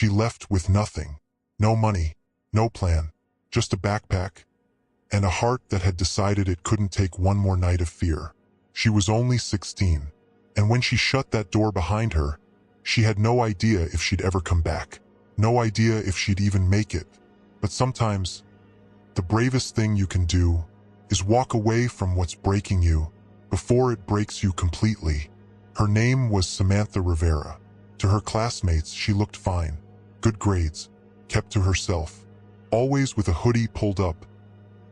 She left with nothing. No money, no plan, just a backpack, and a heart that had decided it couldn't take one more night of fear. She was only 16, and when she shut that door behind her, she had no idea if she'd ever come back. No idea if she'd even make it. But sometimes, the bravest thing you can do is walk away from what's breaking you before it breaks you completely. Her name was Samantha Rivera. To her classmates, she looked fine. Good grades, kept to herself, always with a hoodie pulled up,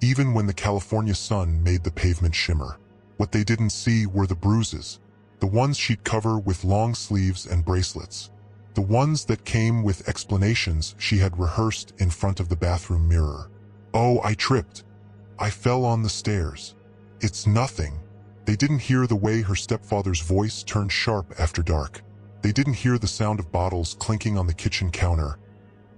even when the California sun made the pavement shimmer. What they didn't see were the bruises, the ones she'd cover with long sleeves and bracelets, the ones that came with explanations she had rehearsed in front of the bathroom mirror. "Oh, I tripped. I fell on the stairs. It's nothing." They didn't hear the way her stepfather's voice turned sharp after dark. They didn't hear the sound of bottles clinking on the kitchen counter,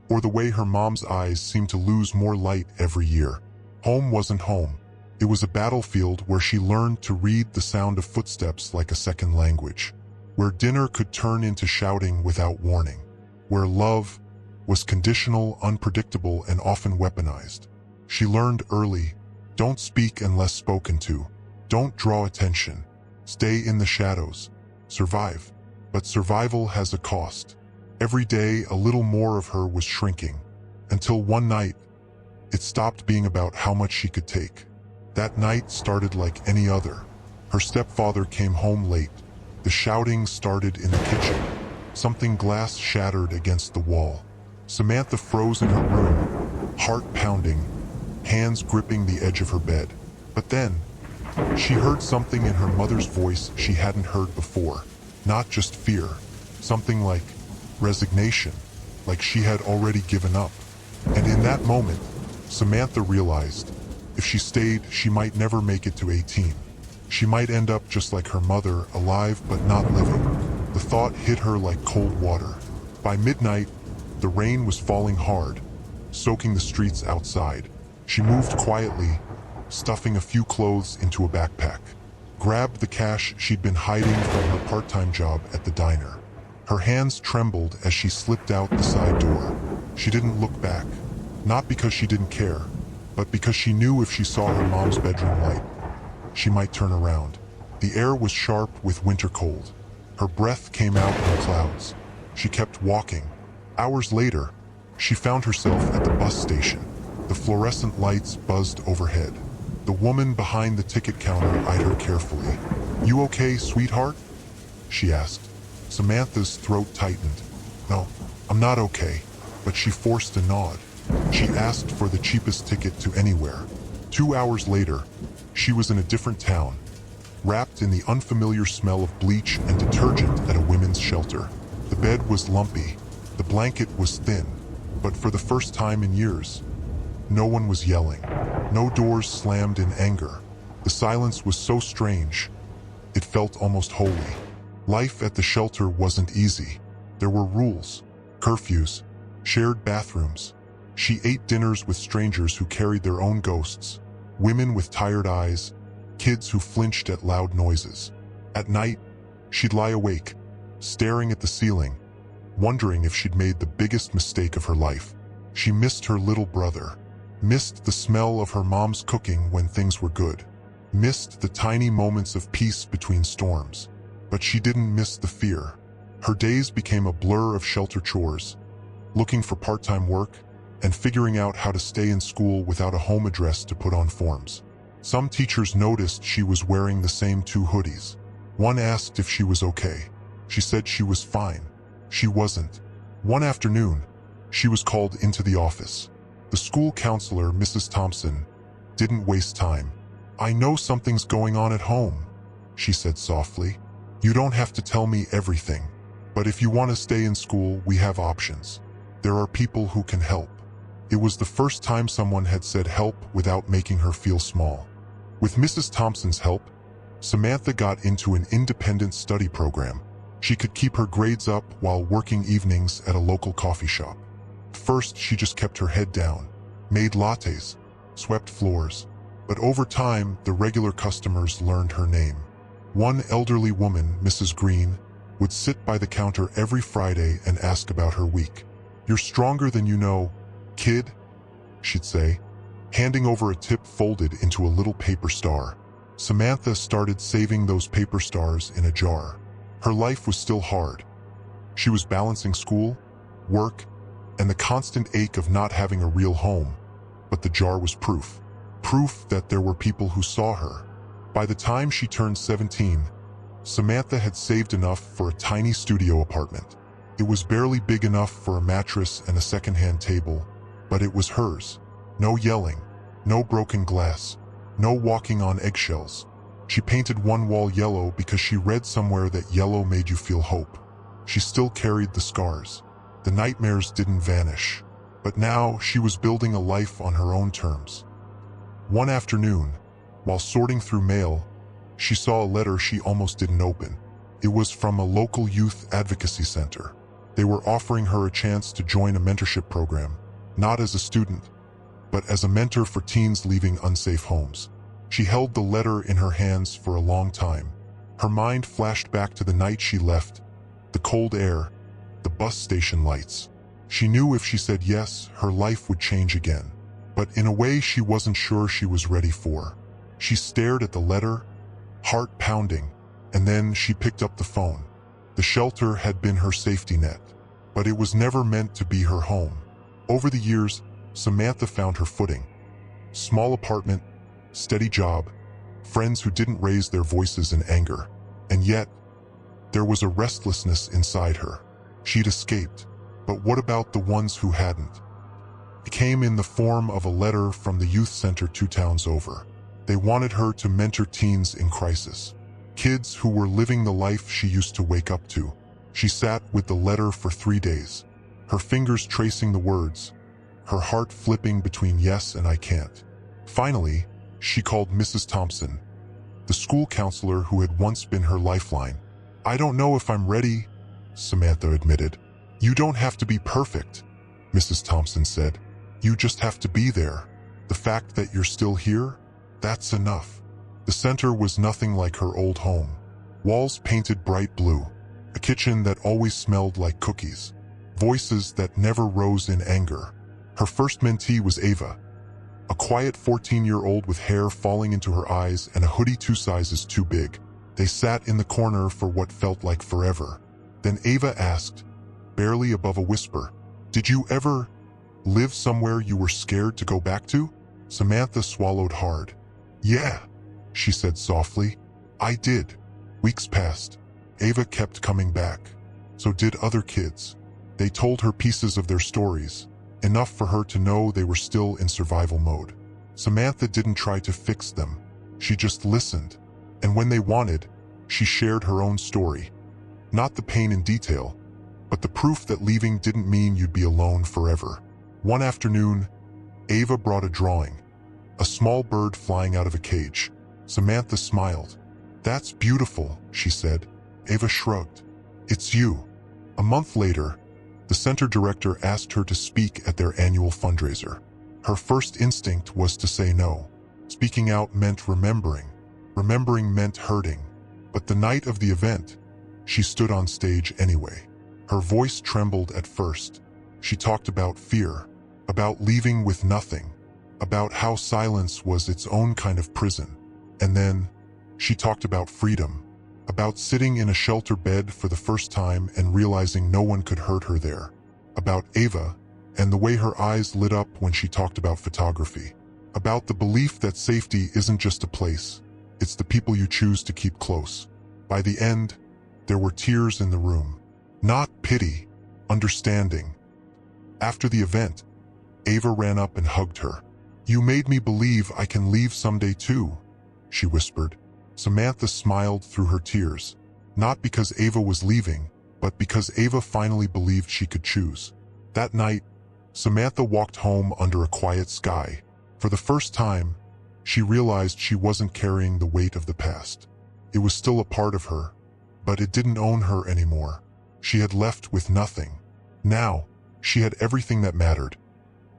or the way her mom's eyes seemed to lose more light every year. Home wasn't home. It was a battlefield where she learned to read the sound of footsteps like a second language, where dinner could turn into shouting without warning, where love was conditional, unpredictable, and often weaponized. She learned early, don't speak unless spoken to, don't draw attention, stay in the shadows, survive. But survival has a cost. Every day, a little more of her was shrinking, until one night, it stopped being about how much she could take. That night started like any other. Her stepfather came home late. The shouting started in the kitchen. Something glass shattered against the wall. Samantha froze in her room, heart pounding, hands gripping the edge of her bed. But then, she heard something in her mother's voice she hadn't heard before. Not just fear, something like resignation, like she had already given up. And in that moment, Samantha realized if she stayed, she might never make it to 18. She might end up just like her mother, alive but not living. The thought hit her like cold water. By midnight, the rain was falling hard, soaking the streets outside. She moved quietly, stuffing a few clothes into a backpack. Grabbed the cash she'd been hiding from her part-time job at the diner. Her hands trembled as she slipped out the side door. She didn't look back, not because she didn't care, but because she knew if she saw her mom's bedroom light, she might turn around. The air was sharp with winter cold. Her breath came out in clouds. She kept walking. Hours later, she found herself at the bus station. The fluorescent lights buzzed overhead. The woman behind the ticket counter eyed her carefully. "You okay, sweetheart?" she asked. Samantha's throat tightened. "No, I'm not okay," but she forced a nod. She asked for the cheapest ticket to anywhere. 2 hours later, she was in a different town, wrapped in the unfamiliar smell of bleach and detergent at a women's shelter. The bed was lumpy, the blanket was thin, but for the first time in years, no one was yelling. No doors slammed in anger. The silence was so strange, it felt almost holy. Life at the shelter wasn't easy. There were rules, curfews, shared bathrooms. She ate dinners with strangers who carried their own ghosts, women with tired eyes, kids who flinched at loud noises. At night, she'd lie awake, staring at the ceiling, wondering if she'd made the biggest mistake of her life. She missed her little brother, missed the smell of her mom's cooking when things were good, missed the tiny moments of peace between storms. But she didn't miss the fear. Her days became a blur of shelter chores, looking for part-time work, and figuring out how to stay in school without a home address to put on forms. Some teachers noticed she was wearing the same 2 hoodies. One asked if she was okay. She said she was fine. She wasn't. One afternoon, she was called into the office. The school counselor, Mrs. Thompson, didn't waste time. "I know something's going on at home," she said softly. "You don't have to tell me everything, but if you want to stay in school, we have options. There are people who can help." It was the first time someone had said help without making her feel small. With Mrs. Thompson's help, Samantha got into an independent study program. She could keep her grades up while working evenings at a local coffee shop. First, she just kept her head down, made lattes, swept floors. But over time, the regular customers learned her name. One elderly woman, Mrs. Green, would sit by the counter every Friday and ask about her week. "You're stronger than you know, kid," she'd say, handing over a tip folded into a little paper star. Samantha started saving those paper stars in a jar. Her life was still hard. She was balancing school, work, and the constant ache of not having a real home. But the jar was proof. Proof that there were people who saw her. By the time she turned 17, Samantha had saved enough for a tiny studio apartment. It was barely big enough for a mattress and a second-hand table, but it was hers. No yelling, no broken glass, no walking on eggshells. She painted one wall yellow because she read somewhere that yellow made you feel hope. She still carried the scars. The nightmares didn't vanish. But now she was building a life on her own terms. One afternoon, while sorting through mail, she saw a letter she almost didn't open. It was from a local youth advocacy center. They were offering her a chance to join a mentorship program, not as a student, but as a mentor for teens leaving unsafe homes. She held the letter in her hands for a long time. Her mind flashed back to the night she left, the cold air, the bus station lights. She knew if she said yes, her life would change again. But in a way she wasn't sure she was ready for. She stared at the letter, heart pounding, and then she picked up the phone. The shelter had been her safety net, but it was never meant to be her home. Over the years, Samantha found her footing. Small apartment, steady job, friends who didn't raise their voices in anger. And yet, there was a restlessness inside her. She'd escaped, but what about the ones who hadn't? It came in the form of a letter from the youth center 2 towns over. They wanted her to mentor teens in crisis, kids who were living the life she used to wake up to. She sat with the letter for 3 days, her fingers tracing the words, her heart flipping between yes and I can't. Finally, she called Mrs. Thompson, the school counselor who had once been her lifeline. "I don't know if I'm ready," Samantha admitted. "You don't have to be perfect," Mrs. Thompson said. "You just have to be there. The fact that you're still here, that's enough." The center was nothing like her old home. Walls painted bright blue, a kitchen that always smelled like cookies, voices that never rose in anger. Her first mentee was Ava, a quiet 14-year-old with hair falling into her eyes and a hoodie 2 sizes too big. They sat in the corner for what felt like forever. Then Ava asked, barely above a whisper, "Did you ever live somewhere you were scared to go back to?" Samantha swallowed hard. "Yeah," she said softly. "I did." Weeks passed. Ava kept coming back. So did other kids. They told her pieces of their stories, enough for her to know they were still in survival mode. Samantha didn't try to fix them. She just listened. And when they wanted, she shared her own story. Not the pain in detail, but the proof that leaving didn't mean you'd be alone forever. One afternoon, Ava brought a drawing, a small bird flying out of a cage. Samantha smiled. "That's beautiful," she said. Ava shrugged. "It's you." A month later, the center director asked her to speak at their annual fundraiser. Her first instinct was to say no. Speaking out meant remembering. Remembering meant hurting. But the night of the event, she stood on stage anyway. Her voice trembled at first. She talked about fear, about leaving with nothing, about how silence was its own kind of prison. And then, she talked about freedom, about sitting in a shelter bed for the first time and realizing no one could hurt her there, about Ava and the way her eyes lit up when she talked about photography, about the belief that safety isn't just a place, it's the people you choose to keep close. By the end, there were tears in the room. Not pity, understanding. After the event, Ava ran up and hugged her. "You made me believe I can leave someday too," she whispered. Samantha smiled through her tears, not because Ava was leaving, but because Ava finally believed she could choose. That night, Samantha walked home under a quiet sky. For the first time, she realized she wasn't carrying the weight of the past. It was still a part of her, but it didn't own her anymore. She had left with nothing. Now, she had everything that mattered.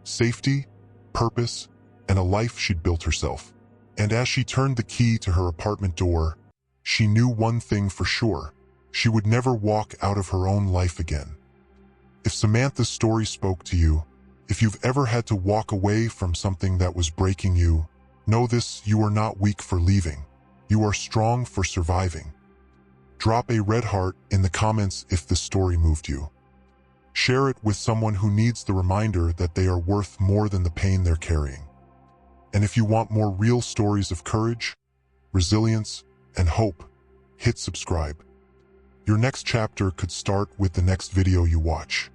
Safety, purpose, and a life she'd built herself. And as she turned the key to her apartment door, she knew one thing for sure. She would never walk out of her own life again. If Samantha's story spoke to you, if you've ever had to walk away from something that was breaking you, know this: you are not weak for leaving. You are strong for surviving. Drop a red heart in the comments if this story moved you. Share it with someone who needs the reminder that they are worth more than the pain they're carrying. And if you want more real stories of courage, resilience, and hope, hit subscribe. Your next chapter could start with the next video you watch.